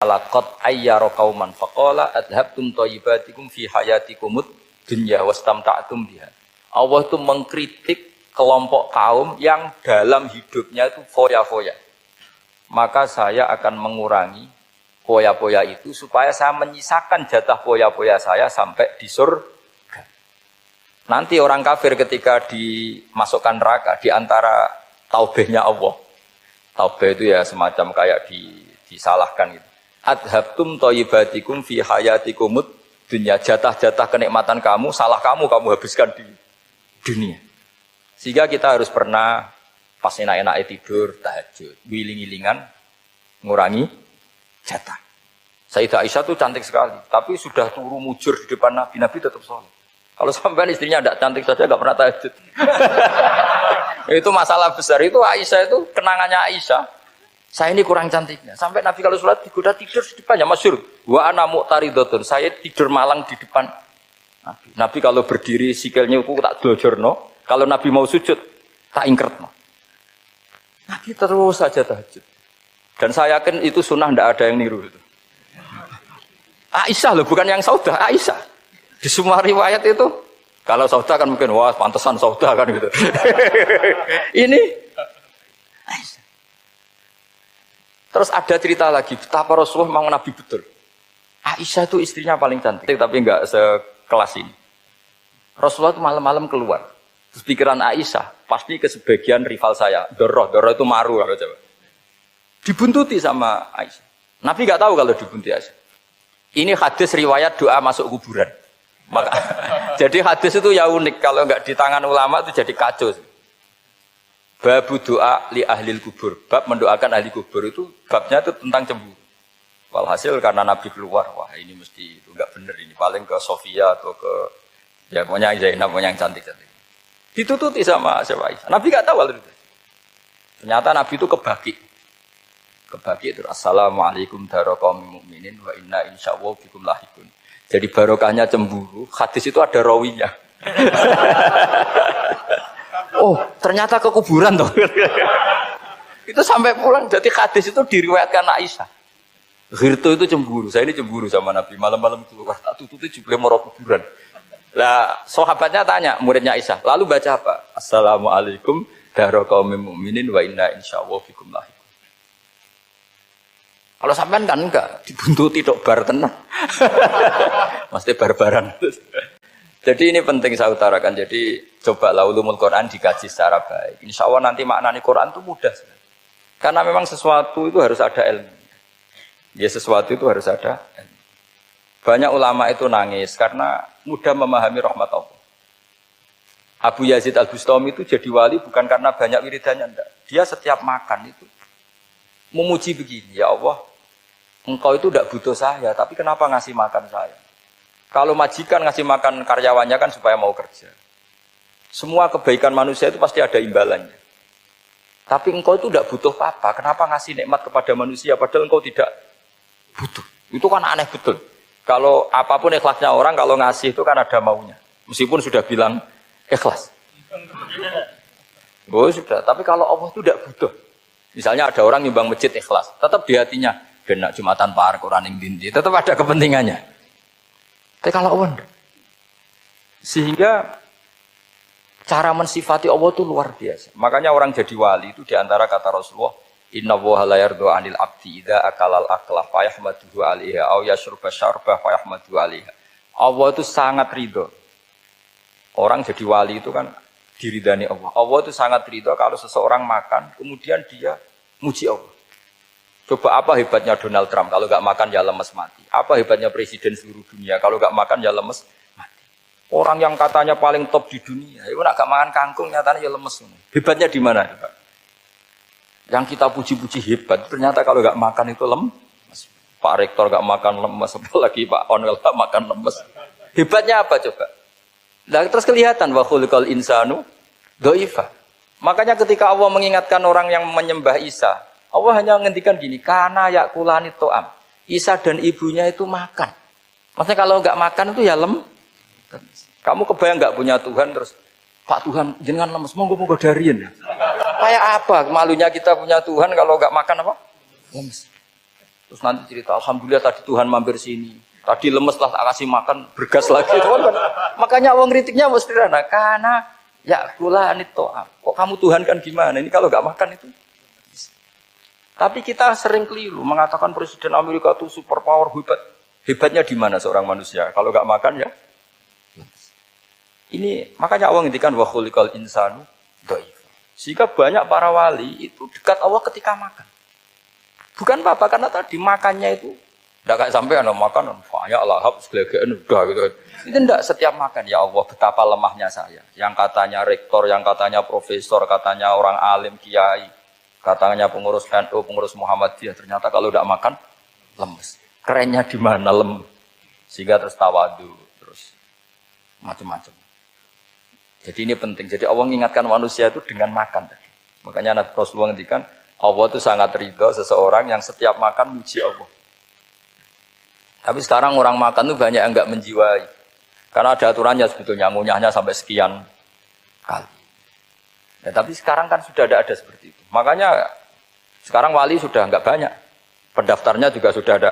ta'ala qad ayyara qauman faqala adhabtum thayyibatikum fi hayatikumud dunya wastamta'tum biha. Allah itu mengkritik kelompok kaum yang dalam hidupnya itu foya-foya. Maka saya akan mengurangi foya-foya itu supaya saya menyisakan jatah foya-foya saya sampai di surga. Nanti orang kafir ketika dimasukkan neraka di antara taubehnya Allah. Taubeh itu ya semacam kayak disalahkan gitu. Adhabtum thayyibatikum fi hayatikumud dunya, jatah-jatah kenikmatan kamu, salah kamu habiskan di dunia. Sehingga kita harus pernah pas enak-enaknya tidur, tahajud, wiling-wilingan, ngurangi jatah. Sayyidah Aisyah itu cantik sekali, tapi sudah turu mujur di depan Nabi, Nabi tetap sholat. Kalau sampai istrinya tidak cantik saja, nggak pernah tahajud. Itu masalah besar, itu Aisyah itu kenangannya Aisyah. Saya ini kurang cantiknya. Sampai Nabi kalau sholat digoda tidur di depannya, masyhur. Wa ana muqtaridhatun, saya tidur malang di depan Nabi. Nabi kalau berdiri sikilnya aku tak dojorno, kalau Nabi mau sujud tak ingkretno. Nabi terus saja tahajud. Dan saya yakin itu sunnah, tidak ada yang niru itu. Aisyah loh, bukan yang Saudah, Aisyah. Di semua riwayat itu, kalau Saudah kan mungkin, wah pantesan Saudah kan gitu. Ini Aisyah. Terus ada cerita lagi, betapa Rasulullah memang Nabi betul. Aisyah itu istrinya paling cantik, tapi enggak sekelas ini. Rasulullah itu malam-malam keluar. Terus pikiran Aisyah, pasti ke sebagian rival saya. Doroh itu maru. Coba. Dibuntuti sama Aisyah. Nabi enggak tahu kalau dibuntuti Aisyah. Ini hadis riwayat doa masuk kuburan. Maka, jadi hadis itu ya unik. Kalau enggak di tangan ulama itu jadi kacau. Babu doa li ahlil kubur. Bab mendoakan ahli kubur itu babnya itu tentang cemburu. Walhasil karena Nabi keluar, wah ini mesti itu enggak benar ini. Paling ke Sofia atau ke ya pokoknya Zainab, pokoknya yang cantik-cantik. Ditututi sama siapa Aisyah. Nabi enggak tahu hal itu. Ternyata Nabi itu kebaki. Kebaki itu assalamualaikum daraqaumil mukminin wa inna insyaallah bikum lahikun. Jadi barokahnya cemburu, hadis itu ada rawinya. Oh, ternyata ke kuburan toh. Itu sampai pulang, jadi hadis itu diriwayatkan Aisyah. Ghirtu itu cemburu, saya ini cemburu sama Nabi. Malam-malam keluar, tak tututi juga mau kuburan. Lah, sahabatnya tanya, muridnya Aisyah, lalu baca apa? Assalamualaikum daraqaumil mukminin wa inna insyaallah bikum lahikun. Kalau sampean kan enggak, dibuntuti tok bar tenan. Mesti barbaran. Jadi ini penting saya utarakan. Jadi cobalah ulumul Quran dikaji secara baik. Insya Allah nanti maknani Quran itu mudah. Karena memang sesuatu itu harus ada ilmu. Ya sesuatu itu harus ada ilmu. Banyak ulama itu nangis karena mudah memahami rahmat Allah. Abu Yazid Al-Bustami itu jadi wali bukan karena banyak wiridannya, enggak. Dia setiap makan itu memuji begini, ya Allah, engkau itu tidak butuh saya, tapi kenapa ngasih makan saya? Kalau majikan ngasih makan karyawannya kan supaya mau kerja. Semua kebaikan manusia itu pasti ada imbalannya. Tapi engkau itu tidak butuh apa-apa, kenapa ngasih nikmat kepada manusia padahal engkau tidak butuh? Itu kan aneh betul. Kalau apapun ikhlasnya orang, kalau ngasih itu kan ada maunya. Meskipun sudah bilang ikhlas. Oh sudah, tapi kalau Allah itu tidak butuh. Misalnya ada orang nyumbang masjid ikhlas, tetap di hatinya, benak Jumatan Par, Quran yang dindi, tetap ada kepentingannya. Tapi kalau Allah, sehingga cara mensifati Allah itu luar biasa. Makanya orang jadi wali itu diantara kata Rasulullah, Inna woha la yardu anil abdi idha akalal aklah fayahmaduhu alaiha au yashrubah syarbah fayahmaduhu alaiha. Allah itu sangat ridho. Orang jadi wali itu kan diridani Allah. Allah itu sangat ridho kalau seseorang makan, kemudian dia muji Allah. Coba apa hebatnya Donald Trump, kalau nggak makan ya lemes mati. Apa hebatnya presiden seluruh dunia, kalau nggak makan ya lemes mati. Orang yang katanya paling top di dunia, itu nggak makan kangkung, nyatanya ya lemes. Hebatnya di mana? Yang kita puji-puji hebat, ternyata kalau nggak makan itu lemes. Pak Rektor nggak makan lemes, apalagi Pak Onwel nggak makan lemes. Hebatnya apa coba? Nah, terus kelihatan wa khuliqal insanu dhaifa. Makanya ketika Allah mengingatkan orang yang menyembah Isa, Allah hanya menghentikan gini, karena yakulani to'am. Isa dan ibunya itu makan. Maksudnya kalau nggak makan itu ya Kamu kebayang nggak punya Tuhan terus, Pak Tuhan jangan lemes, monggo dariin. Kayak apa malunya kita punya Tuhan kalau nggak makan apa? Lemes. Terus nanti cerita, alhamdulillah tadi Tuhan mampir sini. Tadi lemes lah tak kasih makan, bergas lagi. Kan? Makanya orang kritiknya mesti sederhana. Karena ya kula anito. Kok kamu Tuhan kan gimana? Ini kalau nggak makan itu. Tapi kita sering keliru mengatakan Presiden Amerika itu super power hebat. Hebatnya di mana seorang manusia? Kalau nggak makan ya. Ini makanya Allah ngintikan wa khuliqal insanu dhaif. Sehingga banyak para wali itu dekat Allah ketika makan. Bukan apa karena tadi makannya itu tidak kayak sampai ada makan banyak lahap segala-galanya udah gitu. Itu tidak setiap makan ya Allah betapa lemahnya saya. Yang katanya rektor, yang katanya profesor, katanya orang alim kiai, katanya pengurus NU, pengurus Muhammadiyah ternyata kalau tidak makan lemes. Kerennya di mana lemes? Sehingga terus tawadu, terus macam-macam. Jadi ini penting. Jadi Allah mengingatkan manusia itu dengan makan. Makanya Nabi Rasulullah ngendikan Allah itu sangat ridho seseorang yang setiap makan muji Allah. Tapi sekarang orang makan itu banyak yang enggak menjiwai. Karena ada aturannya sebetulnya, ngunyahnya sampai sekian kali. Ya, tapi sekarang kan sudah ada seperti itu. Makanya sekarang wali sudah enggak banyak. Pendaftarnya juga sudah ada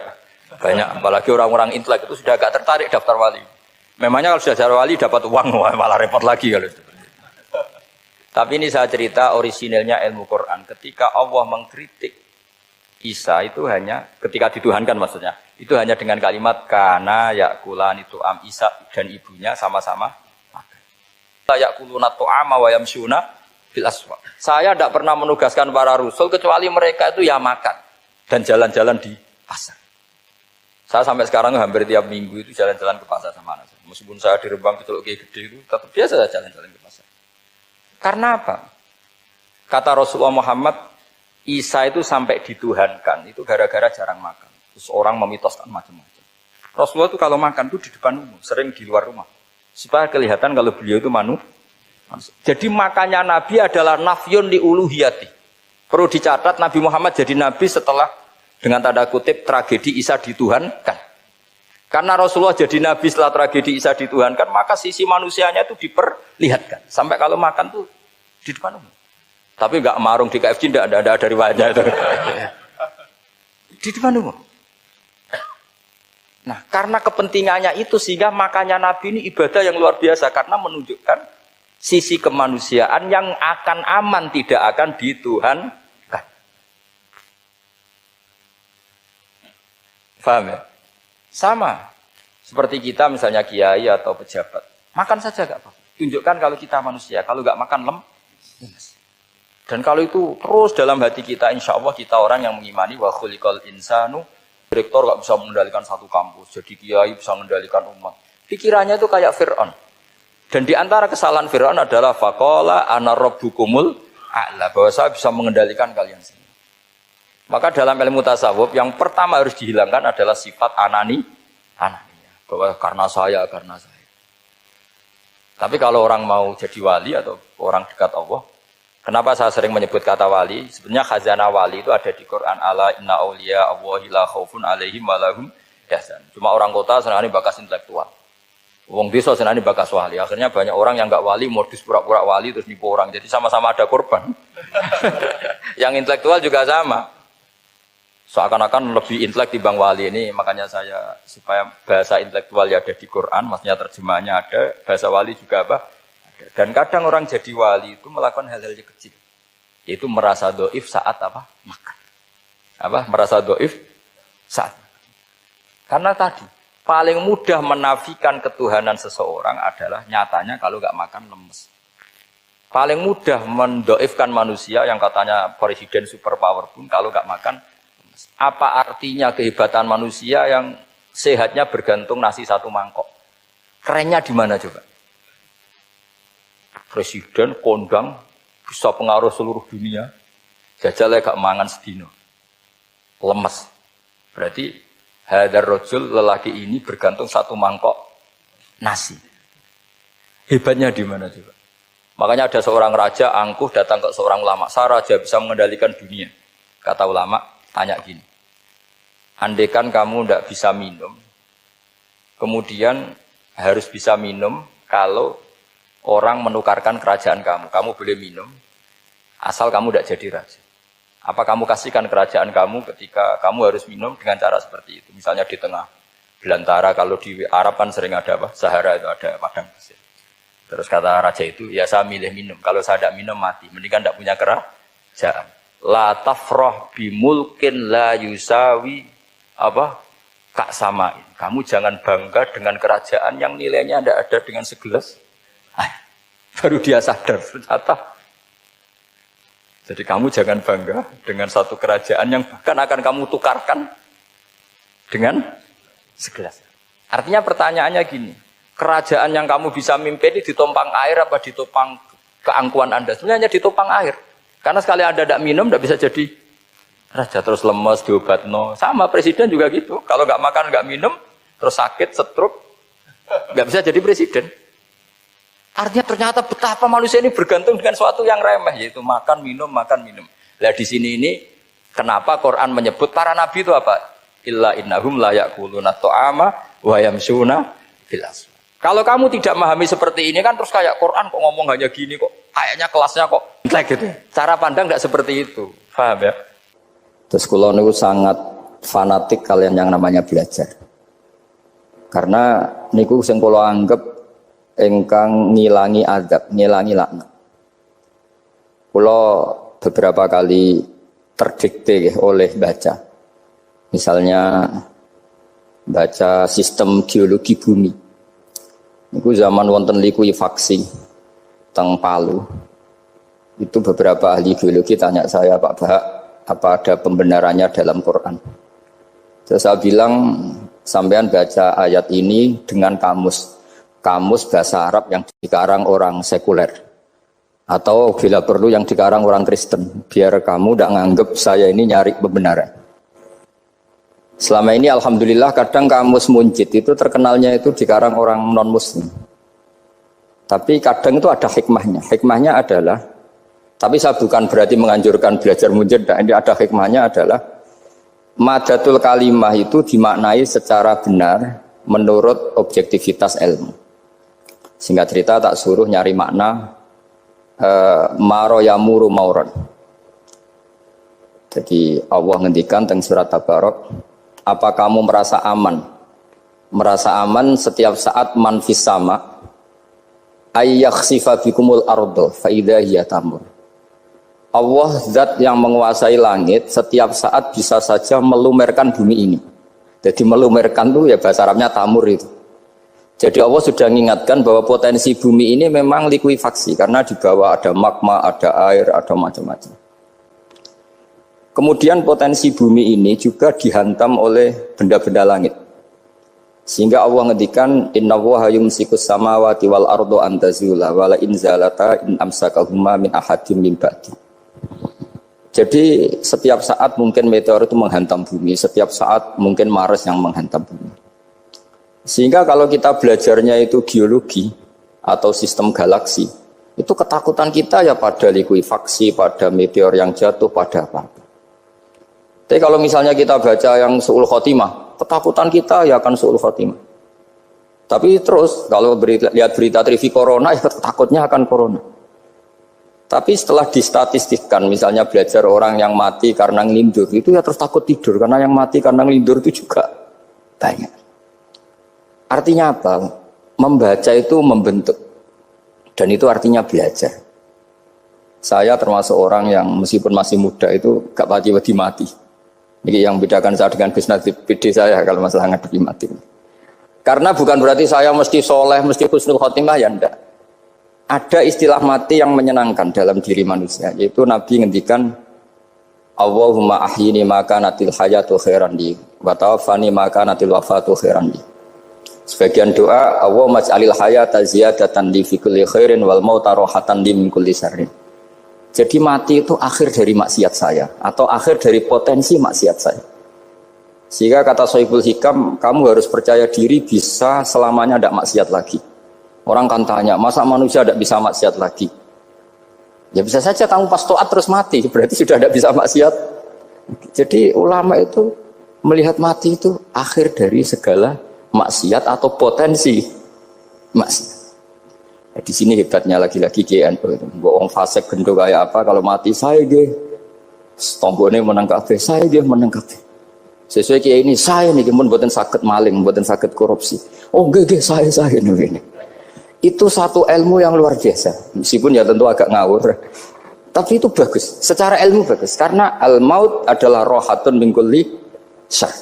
banyak. Apalagi orang-orang intelek itu sudah agak tertarik daftar wali. Memangnya kalau sudah jadi wali dapat uang, malah repot lagi kalau itu. Tapi ini saya cerita orisinilnya ilmu Quran. Ketika Allah mengkritik Isa itu hanya, ketika dituhankan maksudnya, itu hanya dengan kalimat kana yakulan itu Isa dan ibunya sama-sama makan. Yakuluna tu'ama wa yamsyuna fil aswaq. Saya tidak pernah menugaskan para rasul kecuali mereka itu ya makan dan jalan-jalan di pasar. Saya sampai sekarang hampir tiap minggu itu jalan-jalan ke pasar sama anak. Meskipun saya di Rembang gitu gede itu tetap biasa saya jalan-jalan ke pasar. Karena apa? Kata Rasulullah Muhammad, Isa itu sampai dituhankan itu gara-gara jarang makan. Terus orang memitoskan macam-macam. Rasulullah itu kalau makan itu di depan umum, sering di luar rumah. Supaya kelihatan kalau beliau itu manusia. Jadi makannya Nabi adalah nafyun li uluhiyati. Perlu dicatat Nabi Muhammad jadi Nabi setelah dengan tanda kutip tragedi Isa dituhankan. Karena Rasulullah jadi Nabi setelah tragedi Isa dituhankan, maka sisi manusianya itu diperlihatkan. Sampai kalau makan tuh di depan umum. Tapi enggak marung di KFC, enggak ada riwayatnya itu. Di depan umum. Nah, karena kepentingannya itu sehingga makanya Nabi ini ibadah yang luar biasa karena menunjukkan sisi kemanusiaan yang akan aman, tidak akan dituhankan. Paham ya? Sama. Seperti kita misalnya kiai atau pejabat. Makan saja enggak apa-apa. Tunjukkan kalau kita manusia, kalau enggak makan lemes. Dan kalau itu terus dalam hati kita, insya Allah kita orang yang mengimani wa khuliqal insanu. Direktur gak bisa mengendalikan satu kampus, jadi kiai bisa mengendalikan umat. Pikirannya itu kayak Fir'aun. Dan di antara kesalahan Fir'aun adalah faqala ana rabbukumul a'la, bahwa saya bisa mengendalikan kalian semua. Maka dalam ilmu tasawuf yang pertama harus dihilangkan adalah sifat anania, bahwa karena saya. Tapi kalau orang mau jadi wali atau orang dekat Allah, kenapa saya sering menyebut kata wali? Sebenarnya khazanah wali itu ada di Quran. Ala inna awliya Allahi la khaufun alaihim wa lahum yahzan. Cuma orang kota senangnya bakas intelektual. Wong desa senangnya bakas wali. Akhirnya banyak orang yang enggak wali modus pura-pura wali terus nipu orang. Jadi sama-sama ada korban. Yang intelektual juga sama. Seakan-akan lebih intelek dibanding wali ini. Makanya saya supaya bahasa intelektual ya ada di Quran, maksudnya terjemahannya ada, bahasa wali juga apa? Dan kadang orang jadi wali itu melakukan hal-hal yang kecil. Yaitu merasa doif saat apa? Makan. Merasa doif saat makan. Karena tadi, paling mudah menafikan ketuhanan seseorang adalah nyatanya kalau nggak makan lemes. Paling mudah mendoifkan manusia yang katanya presiden superpower pun kalau nggak makan lemes. Apa artinya kehebatan manusia yang sehatnya bergantung nasi satu mangkok? Kerennya di mana coba? Presiden kondang bisa pengaruh seluruh dunia, jajalnya gak mangan sedino, lemes. Berarti hadar rojul lelaki ini bergantung satu mangkok nasi. Hebatnya di mana juga? Makanya ada seorang raja angkuh datang ke seorang ulama. Saya raja bisa mengendalikan dunia. Kata ulama, tanya gini. Andaikan kamu tidak bisa minum, kemudian harus bisa minum kalau orang menukarkan kerajaan kamu boleh minum, asal kamu tidak jadi raja. Apa kamu kasihkan kerajaan kamu ketika kamu harus minum dengan cara seperti itu? Misalnya di tengah belantara, kalau di Arab kan sering ada apa? Sahara itu ada padang pasir. Terus kata raja itu, ya saya milih minum. Kalau saya tidak minum mati. Mendingan tidak punya kerajaan. La tafrah bimulkin la yusawi apa? Kak samain. Kamu jangan bangga dengan kerajaan yang nilainya tidak ada dengan segelas. Baru dia sadar ternyata. Jadi kamu jangan bangga dengan satu kerajaan yang bahkan akan kamu tukarkan dengan segelas. Artinya pertanyaannya gini, kerajaan yang kamu bisa mimpin ditopang air apa ditopang keangkuhan Anda? Sebenarnya ditopang air. Karena sekali Anda tidak minum, tidak bisa jadi raja. Terus lemes, diobatno. Sama presiden juga gitu. Kalau nggak makan, nggak minum, terus sakit, stroke, nggak bisa jadi presiden. Artinya ternyata betapa manusia ini bergantung dengan sesuatu yang remeh, yaitu makan, minum, makan, minum. Nah di sini ini, kenapa Quran menyebut para nabi itu apa? Illa innahum la ya'kuluna ta'ama wa yamshuna fil aswaq. Kalau kamu tidak memahami seperti ini kan terus kayak Quran kok ngomong hanya gini kok, kayaknya kelasnya kok gitu. Cara pandang tidak seperti itu. Paham ya? Terus kula niku sangat fanatik kalian yang namanya belajar. Karena niku sing kula anggap engkang ngilangi adab, ngilangi laknat. Kula beberapa kali terdikte oleh baca. Misalnya baca sistem geologi bumi. Niku zaman wonten likuifaksi teng Palu. Itu beberapa ahli geologi tanya saya, Pak Bahak, apa ada pembenarannya dalam Quran? Terus saya bilang, sampean baca ayat ini dengan kamus bahasa Arab yang dikarang orang sekuler, atau bila perlu yang dikarang orang Kristen, biar kamu tidak nganggep saya ini nyari pembenaran. Selama ini alhamdulillah kadang kamus Munjid itu terkenalnya itu dikarang orang non muslim, tapi kadang itu ada hikmahnya. Hikmahnya adalah, tapi saya bukan berarti menganjurkan belajar Munjid, ini ada hikmahnya adalah madatul kalimah itu dimaknai secara benar menurut objektivitas ilmu. Singkat cerita tak suruh nyari makna maro yamuru mauron. Jadi Allah ngendikan teng surat Tabarok, apa kamu merasa aman? Merasa aman setiap saat man fis sama ayyakhsifa bikumul ardo fa idza hiya tamur. Allah zat yang menguasai langit setiap saat bisa saja melumerkan bumi ini. Jadi melumerkan itu ya bahasa Arabnya tamur itu. Jadi Allah sudah mengingatkan bahwa potensi bumi ini memang likuifaksi karena di bawah ada magma, ada air, ada macam-macam. Kemudian potensi bumi ini juga dihantam oleh benda-benda langit. Sehingga Allah ngendikan innallaha yumsikus samawati wal ardo an tazula wala in zalata in amsakahuma min ahadim min ba'di. Jadi setiap saat mungkin meteor itu menghantam bumi, setiap saat mungkin Mars yang menghantam bumi. Sehingga kalau kita belajarnya itu geologi atau sistem galaksi, itu ketakutan kita ya pada likuifaksi, pada meteor yang jatuh, pada apa-apa. Tapi kalau misalnya kita baca yang su'ul khotimah, ketakutan kita ya akan su'ul khotimah. Tapi terus kalau lihat berita TV corona, ya takutnya akan corona. Tapi setelah distatistikkan, misalnya belajar orang yang mati karena ngelindur, itu ya terus takut tidur, karena yang mati karena ngelindur itu juga banyak. Artinya apa? Membaca itu membentuk. Dan itu artinya belajar. Saya termasuk orang yang meskipun masih muda itu gak pati-pati mati. Ini yang membedakan saya dengan bisnis PD saya kalau masalah ngadepi mati. Karena bukan berarti saya mesti soleh, mesti husnul khotimah, ya enggak. Ada istilah mati yang menyenangkan dalam diri manusia. Yaitu Nabi ngendikan, Allahumma ahyini maka natil hayatu khairan li, wa tawaffani maka natil wafatu khairan li. Sebagian doa, Allahumma maj'alil hayata ziyadatan li fi kulli khairin wal mauta rohatan li min kulli syarrin. Jadi mati itu akhir dari maksiat saya atau akhir dari potensi maksiat saya. Sehingga kata Sohibul Hikam, kamu harus percaya diri bisa selamanya tidak maksiat lagi. Orang kan tanya, masa manusia tidak bisa maksiat lagi? Ya bisa saja kamu pas toat terus mati, berarti sudah tidak bisa maksiat. Jadi ulama itu melihat mati itu akhir dari segala maksiat atau potensi maksiat. Di sini hebatnya lagi-lagi GNU itu. Bohong fasik gendong kayak apa kalau mati saya Tonggone menang kabeh, saya dia menang kabeh. Sesuai kiai ini saya nih mun mboten saged maling, mboten saged korupsi. Oh nggih saya ini. Itu satu ilmu yang luar biasa. Meskipun ya tentu agak ngawur. Tapi itu bagus. Secara ilmu bagus karena al-maut adalah rohatun min kulli syarr.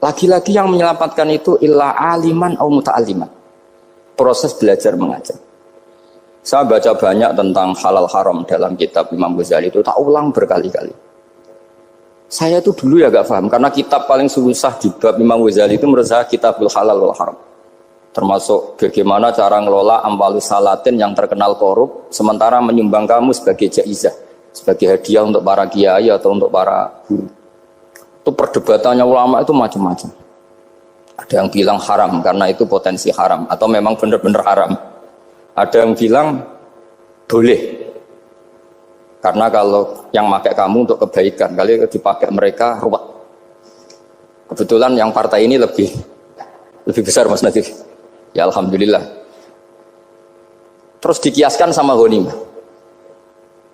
Lagi-lagi yang menyelamatkan itu illa aliman au muta'alliman. Proses belajar mengajar. Saya baca banyak tentang halal haram dalam kitab Imam Ghazali itu tak ulang berkali-kali. Saya itu dulu ya gak paham karena kitab paling susah di bab Imam Ghazali itu menurut saya kitabul halal wal haram. Termasuk bagaimana cara ngelola amwalus salatin yang terkenal korup sementara menyumbang kamu sebagai jaizah, sebagai hadiah untuk para kiai atau untuk para guru. Itu perdebatannya ulama itu macam-macam. Ada yang bilang haram karena itu potensi haram atau memang benar-benar haram. Ada yang bilang boleh karena kalau yang pakai kamu untuk kebaikan, kali dipakai mereka ruwet. Kebetulan yang partai ini lebih besar Mas Nadif. Ya alhamdulillah. Terus dikiaskan sama ghanimah.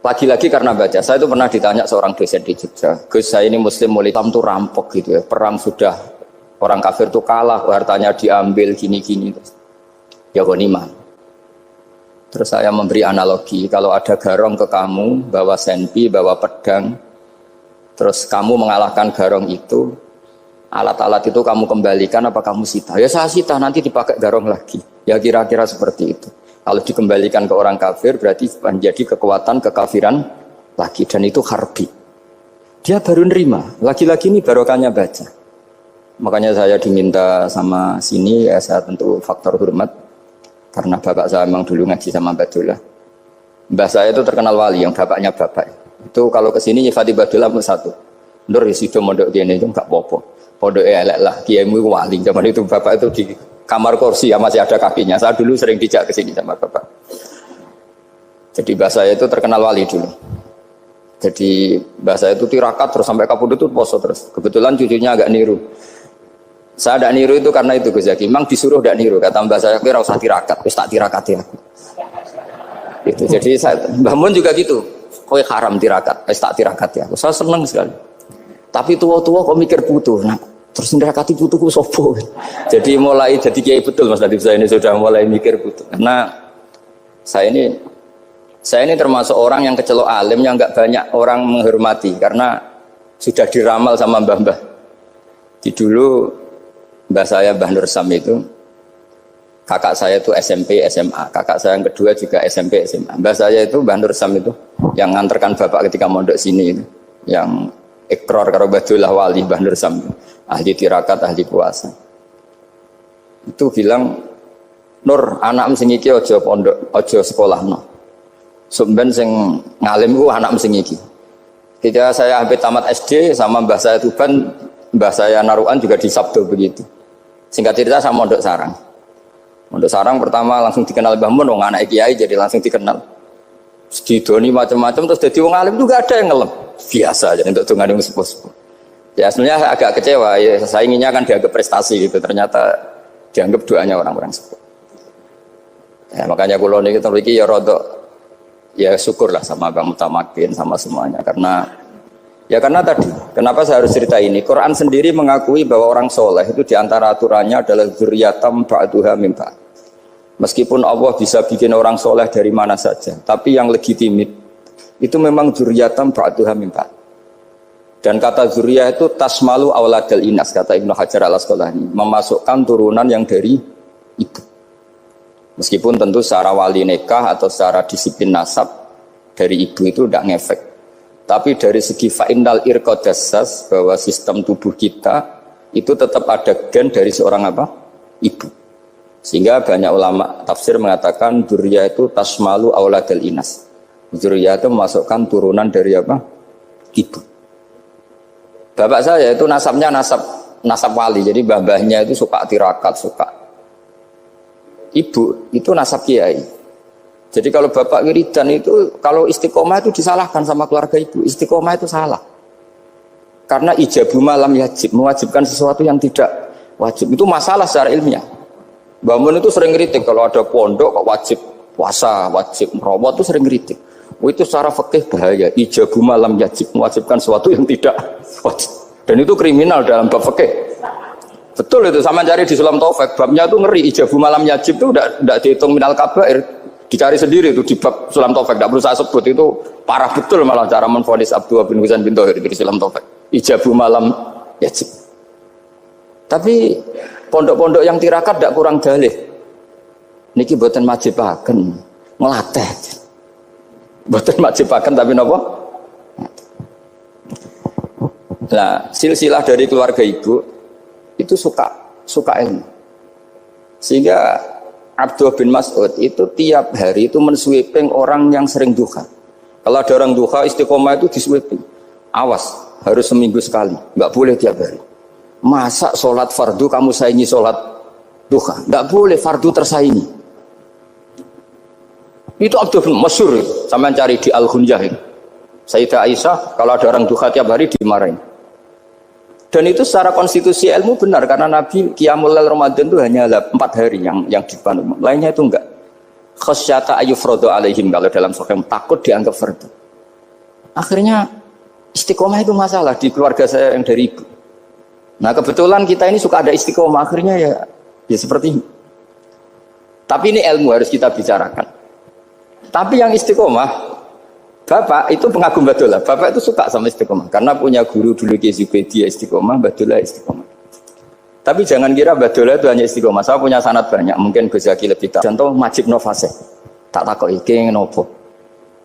Lagi-lagi karena baca, saya itu pernah ditanya seorang dosen di Jogja, Gus saya ini muslim mulai Islam tuh rampok gitu ya, perang sudah orang kafir tuh kalah, hartanya diambil gini-gini. Ya ghanimah. Terus saya memberi analogi, kalau ada garong ke kamu, bawa senpi, bawa pedang, terus kamu mengalahkan garong itu, alat-alat itu kamu kembalikan apa kamu sita? Ya saya sita, nanti dipakai garong lagi. Ya kira-kira seperti itu. Kalau dikembalikan ke orang kafir berarti menjadi kekuatan kekafiran lagi. Dan itu harbi. Dia baru nerima. Lagi-lagi ini barokahnya baca. Makanya saya diminta sama sini, ya saya tentu faktor hormat. Karena bapak saya memang dulu ngaji sama Badullah. Mbah saya itu terkenal wali, yang bapaknya bapak. Itu kalau kesini nyifati Badullah satu. Nur sudah mondok gini itu enggak apa-apa. Pondok elek lah, kiaimu wali. Zaman itu bapak itu di kamar kursi ya masih ada kakinya. Saya dulu sering dijak ke sini sama bapak. Jadi bahasa itu terkenal wali dulu. Jadi bahasa itu tirakat terus sampai kapundhut itu poso terus. Kebetulan cucunya agak niru. Saya tidak niru itu karena itu Gus Zaki. Memang disuruh tidak niru. Kata mbak saya, kira usah tirakat. Wis tak tirakati aku. Itu. Jadi saya, Mbah Mun juga gitu. Kowe haram tirakat. Wis tak tirakati aku. Saya senang sekali. Tapi tua-tua kok mikir putu. Nah, terus nirakati putuku sopo. Jadi mulai jadi kiai betul Mas Nadif, saya ini sudah mulai mikir putu. Karena saya ini termasuk orang yang kecelok alim yang enggak banyak orang menghormati karena sudah diramal sama mbah-mbah. Di dulu mbah saya Mbah Nur Sam itu kakak saya itu SMP SMA, kakak saya yang kedua juga SMP SMA. Mbah saya itu Mbah Nur Sam itu yang nganterkan bapak ketika mondok sini itu, yang ikrar karo Badullah wali Mbah Nur Sam, ahli tirakat, ahli puasa. Itu bilang, Nur, anak sing iki aja pondok, aja sekolahno. Sumben sing ngalim ku anak sing iki. Ketika saya hampir tamat SD sama mbah saya Tuban, mbah saya Naruan juga disabdo begitu. Singkat cerita sama Mondok Sarang. Mondok Sarang pertama langsung dikenal Mbah Mun, wong anak kiai jadi langsung dikenal. Didoni macam-macam terus jadi wong alim juga ada yang ngelem. Biasa aja untuk dongane sepuh-sepuh. Ya sebenarnya saya agak kecewa ya, saya inginnya kan dianggap prestasi gitu, ternyata dianggap doanya orang-orang sepuh. Ya makanya kula niki terus iki ya rodok ya syukurlah sama Bang Mutamakin sama semuanya karena tadi kenapa saya harus cerita ini, Quran sendiri mengakui bahwa orang soleh itu diantara aturannya adalah dzurriyyatam ba'duha min ba'd. Meskipun Allah bisa bikin orang soleh dari mana saja, tapi yang legitimit itu memang dzurriyyatam ba'duha min ba'd. Dan kata dzurriyyah itu tasmalu auladal inas, kata Ibnu Hajar al-Asqalani, memasukkan turunan yang dari ibu. Meskipun tentu secara wali nikah atau secara disiplin nasab dari ibu itu tidak ngefek. Tapi dari segi fa'innal irqadassas, bahwa sistem tubuh kita itu tetap ada gen dari seorang apa? Ibu. Sehingga banyak ulama tafsir mengatakan dzurriyyah itu tasmalu auladal inas. Dzurriyyah itu memasukkan turunan dari apa? Ibu. Bapak saya itu nasabnya nasab wali. Jadi mbah-mbahnya itu suka tirakat, suka. Ibu itu nasab kiai. Jadi kalau bapak wiridan itu, kalau istiqomah itu disalahkan sama keluarga ibu. Istiqomah itu salah. Karena ijabu malam yajib, mewajibkan sesuatu yang tidak wajib. Itu masalah secara ilmiah. Mbah Mun itu sering kritik kalau ada pondok kok wajib puasa, wajib merawat itu sering kritik. Itu secara fikih bahaya. Ijabu malam yajib, mewajibkan sesuatu yang tidak wajib. Dan itu kriminal dalam bab fikih. Betul itu, sama cari di Sulam Taufik, babnya itu ngeri. Ijabu malam yajib itu tidak dihitung minal kabair, dicari sendiri itu di bab Sulam Taufik, tidak perlu saya sebut, itu parah betul malah cara menvonis Abdullah bin Husain bin Thohir di Sulam Taufik. Ijabu malam yajib. Tapi pondok-pondok yang tirakat tidak kurang dalih. Niki boten majibaken, ngelatih. Boten majibaken tapi napa? Nah, silsilah dari keluarga ibu itu suka ilmu. Sehingga Abdullah bin Mas'ud itu tiap hari itu mensweeping orang yang sering duha. Kalau ada orang duha istiqomah itu disweeping. Awas, harus seminggu sekali, nggak boleh tiap hari. Masa sholat fardu kamu saingi sholat duha? Nggak boleh, fardu tersaingi. Itu Abdullah bin masyhur, sampean cari di Al-Ghunyah. Sayyidah Aisyah kalau ada orang duha tiap hari dimarahin. Dan itu secara konstitusi ilmu benar karena Nabi Qiyamul Lail Ramadan itu hanya 4 hari yang dipandu. Lainnya itu enggak. Khasyata ayyufradu alaihim, kalau dalam sahih takut dianggap fardu. Akhirnya istiqomah itu masalah di keluarga saya yang dari ibu. Nah kebetulan kita ini suka ada istiqomah, akhirnya ya seperti ini. Tapi ini ilmu harus kita bicarakan. Tapi yang istiqomah, bapak itu pengagum Badullah. Bapak itu suka sama istiqomah karena punya guru dulu Ki Zubaidi istiqomah, Badullah istiqomah. Tapi jangan kira Badullah itu hanya istiqomah. Saya punya sanad banyak, mungkin Gus Zaki lebih tahu. Contoh Majib no fase. Tak takoki iki nopo.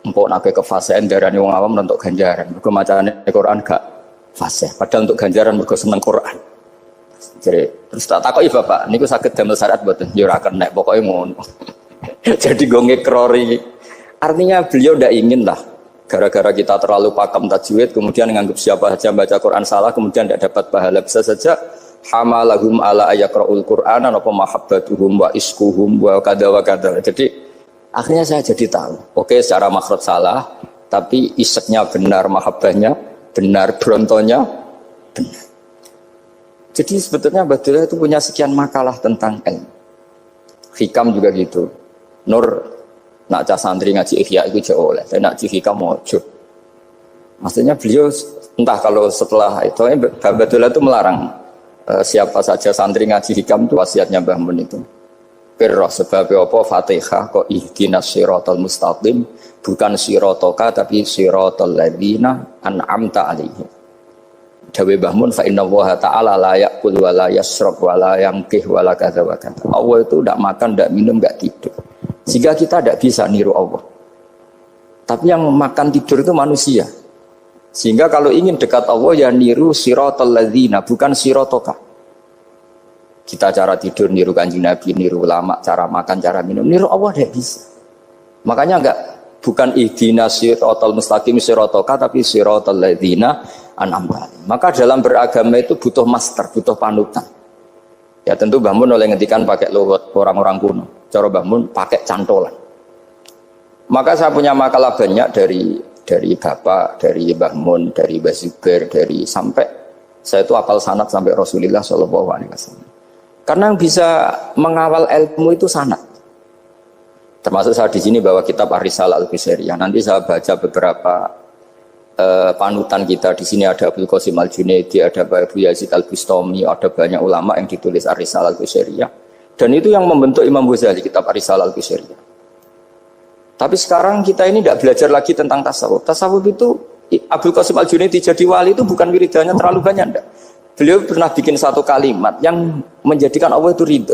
Empuk nak ke fase darane wong awam untuk ganjaran. Mergo macane Quran gak fase. Padahal untuk ganjaran mergo seneng Quran. Jadi terus tak takoki bapak, niku saged damel syarat mboten? Ya ora kenek, pokoke ngono. Jadi gue ngekrori. Artinya beliau tidak ingin lah gara-gara kita terlalu pakam tajwid kemudian menganggap siapa saja baca Quran salah kemudian tidak dapat pahala. Bisa saja hamalahum ala ayakra'ul Qur'an apa mahabbatuhum wa iskuhum wa kada wa kada. Jadi akhirnya saya jadi tahu. Oke, secara makhraj salah tapi iseknya benar, mahabbahnya benar, brontonya benar. Jadi sebetulnya Badullah itu punya sekian makalah tentang ilmu. Hikam juga gitu. Nur nak cah santri ngaji ihya itu jauh oleh, tapi nak ngaji hikam mojo. Maksudnya beliau entah kalau setelah itu Badullah itu melarang siapa saja santri ngaji hikam itu wasiatnya Mbah Mun itu. Pirroh sebab apa Fatihah kok ihdinas siratal mustaqim bukan siratoka tapi siratal ladzina an'amta alaihim. Dawe Mbah Mun fa inna Allaha ta'ala la ya'kul wa la yashrab wa la yanqih wa la kadza wa kadza. Allah itu tidak makan, tidak minum, tidak tidur. Sehingga kita tidak bisa niru Allah. Tapi yang makan tidur itu manusia. Sehingga kalau ingin dekat Allah ya niru siratal ladzina bukan siratoka. Kita cara tidur niru Kanjeng Nabi, niru ulama, cara makan, cara minum, niru Allah tidak bisa. Makanya bukan ihdinas siratal mustaqim siratoka tapi siratal ladzina an'amta. Maka dalam beragama itu butuh master, butuh panutan. Ya tentu Mbah Mun oleh ngendikan pakai luhut orang-orang kuno. Cara Mbah Mun pakai cantolan. Maka saya punya makalah banyak dari Bapak, dari Mbah Mun, dari Mbah Zubair, dari sampai saya itu hafal sanad sampai Rasulullah SAW. Karena yang bisa mengawal ilmu itu sanad. Termasuk saya di sini bawa kitab Ar-Risalah Al-Qusairiyah. Nanti saya baca beberapa panutan kita. Di sini ada Abdul Qasim Al-Junaidi, ada Abu Yazid Al-Bustami, ada banyak ulama yang ditulis Ar-Risalah Al-Qusairiyah. Dan itu yang membentuk Imam Ghazali, kitab Ar-Risalah Al-Qusairiyah. Tapi sekarang kita ini tidak belajar lagi tentang tasawuf. Tasawuf itu Abdul Qasim Al-Junaidi jadi wali itu bukan wiridannya terlalu banyak, enggak. Beliau pernah bikin satu kalimat yang menjadikan Allah itu ridho.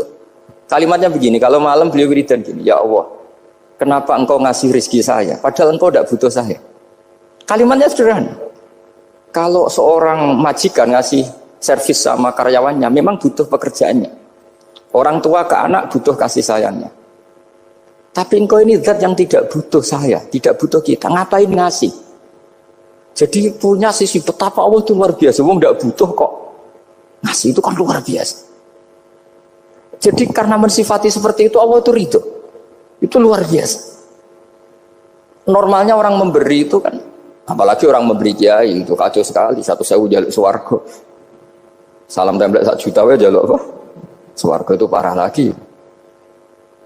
Kalimatnya begini, kalau malam beliau wiridan gini, ya Allah, kenapa engkau ngasih rezeki saya, padahal engkau tidak butuh saya. Kalimatnya sederhana. Kalau seorang majikan ngasih servis sama karyawannya, memang butuh pekerjaannya. Orang tua ke anak butuh kasih sayangnya. Tapi engkau ini zat yang tidak butuh saya, tidak butuh kita. Ngapain ngasih? Jadi punya sisi betapa Allah itu luar biasa. Wong tidak butuh kok. Ngasih itu kan luar biasa. Jadi karena mensifati seperti itu Allah itu ridho. Itu luar biasa. Normalnya orang memberi itu kan, apalagi orang memberi kiai itu kacau sekali. 1.000 jaluk swarga. Salam template 1 juta wae jaluk apa? Swarga itu parah lagi.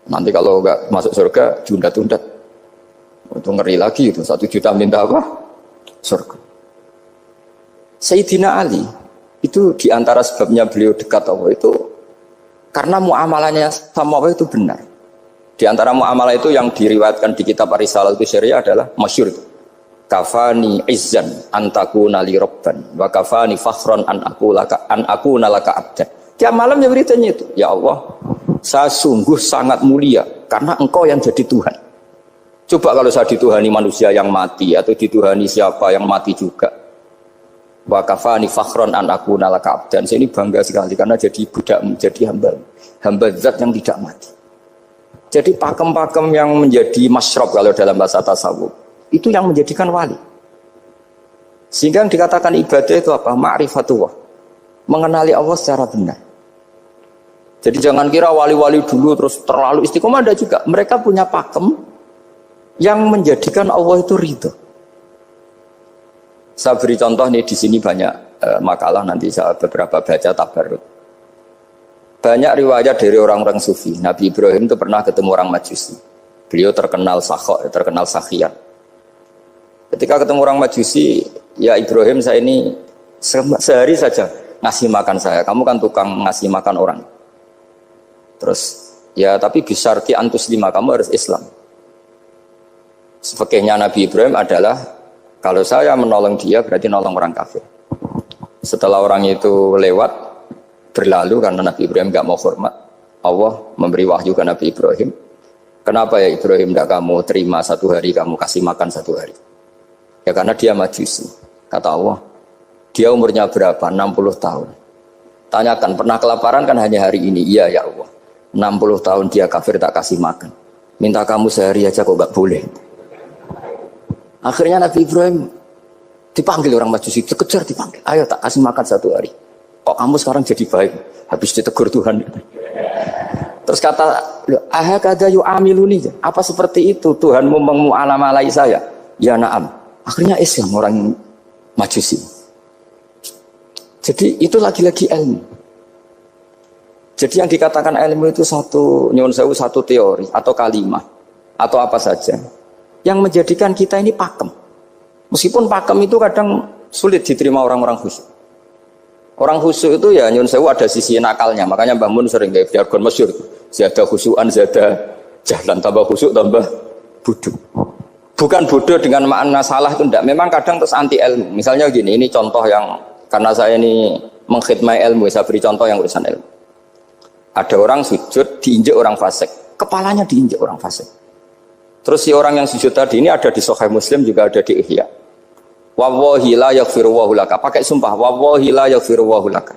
Nanti kalau enggak masuk surga, jundat-jundat. itu ngeri lagi itu 1 juta minta apa? Surga. Sayyidina Ali itu diantara sebabnya beliau dekat Allah itu karena muamalahnya sama Allah itu benar. Di antara muamalah itu yang diriwayatkan di kitab Ar-Risalah itu syariah adalah masyhur itu. Kafani izzan antakuna li rabban wa kafani fakhran an aku nalaka abdan. Tiap malam ya beritanya itu, ya Allah, saya sungguh sangat mulia karena engkau yang jadi Tuhan. Coba kalau saya dituhani manusia yang mati atau dituhani siapa yang mati juga. Wa kafani fakhran an aku nalaka abdan. Saya ini bangga sekali karena jadi budak, jadi hamba zat yang tidak mati. Jadi pakem-pakem yang menjadi masyrab kalau dalam bahasa tasawuf itu yang menjadikan wali. Sehingga yang dikatakan ibadah itu apa? Ma'rifatullah. Mengenali Allah secara benar. Jadi jangan kira wali-wali dulu terus terlalu istiqomah, ada juga. Mereka punya pakem yang menjadikan Allah itu ridho. Saya beri contoh nih, di sini banyak makalah, nanti saya beberapa baca tabarruk. Banyak riwayat dari orang-orang sufi. Nabi Ibrahim itu pernah ketemu orang Majusi. Beliau terkenal sakhok, terkenal sakhian. Ketika ketemu orang Majusi, ya Ibrahim, saya ini sehari saja ngasih makan saya. Kamu kan tukang ngasih makan orang. Terus, ya tapi bisarti antus lima, kamu harus Islam. Fakihnya Nabi Ibrahim adalah kalau saya menolong dia berarti nolong orang kafir. Setelah orang itu lewat berlalu karena Nabi Ibrahim gak mau hormat, Allah memberi wahyu ke Nabi Ibrahim. Kenapa ya Ibrahim tidak kamu terima 1 hari, kamu kasih makan 1 hari? Ya karena dia Majusi. Kata Allah, dia umurnya berapa? 60 tahun. Tanyakan, pernah kelaparan kan hanya hari ini? Iya ya Allah. 60 tahun dia kafir tak kasih makan. Minta kamu sehari aja kok gak boleh. Akhirnya Nabi Ibrahim dipanggil orang Majusi, dikejar dipanggil. Ayo tak kasih makan 1 hari. Kok kamu sekarang jadi baik? Habis ditegur Tuhan. Terus kata, ahakada yu'amiluni. Apa seperti itu Tuhanmu mengualamalai saya? Ya na'am. Akhirnya Islam orang Majusi. Jadi itu lagi-lagi ilmu. Jadi yang dikatakan ilmu itu nyuwun sewu satu teori atau kalimat atau apa saja yang menjadikan kita ini pakem. Meskipun pakem itu kadang sulit diterima orang-orang khusyuk. Orang khusyuk itu ya nyuwun sewu ada sisi nakalnya. Makanya Mbah Mun sering kayak jargon masyhur. Zada khusyuan, zada jahlan, tambah khusyuk tambah bodoh. Bukan bodoh dengan makna salah itu enggak. Memang kadang terus anti ilmu. Misalnya gini, ini contoh yang karena saya ini mengkhidmati ilmu, saya beri contoh yang urusan ilmu. Ada orang sujud diinjek orang fasik, kepalanya diinjek orang fasik. Terus si orang yang sujud tadi ini ada di Sahih Muslim, juga ada di Ihya. Wallahi la yaghfiru wa laka. Pakai sumpah, wallahi la yaghfiru wa laka.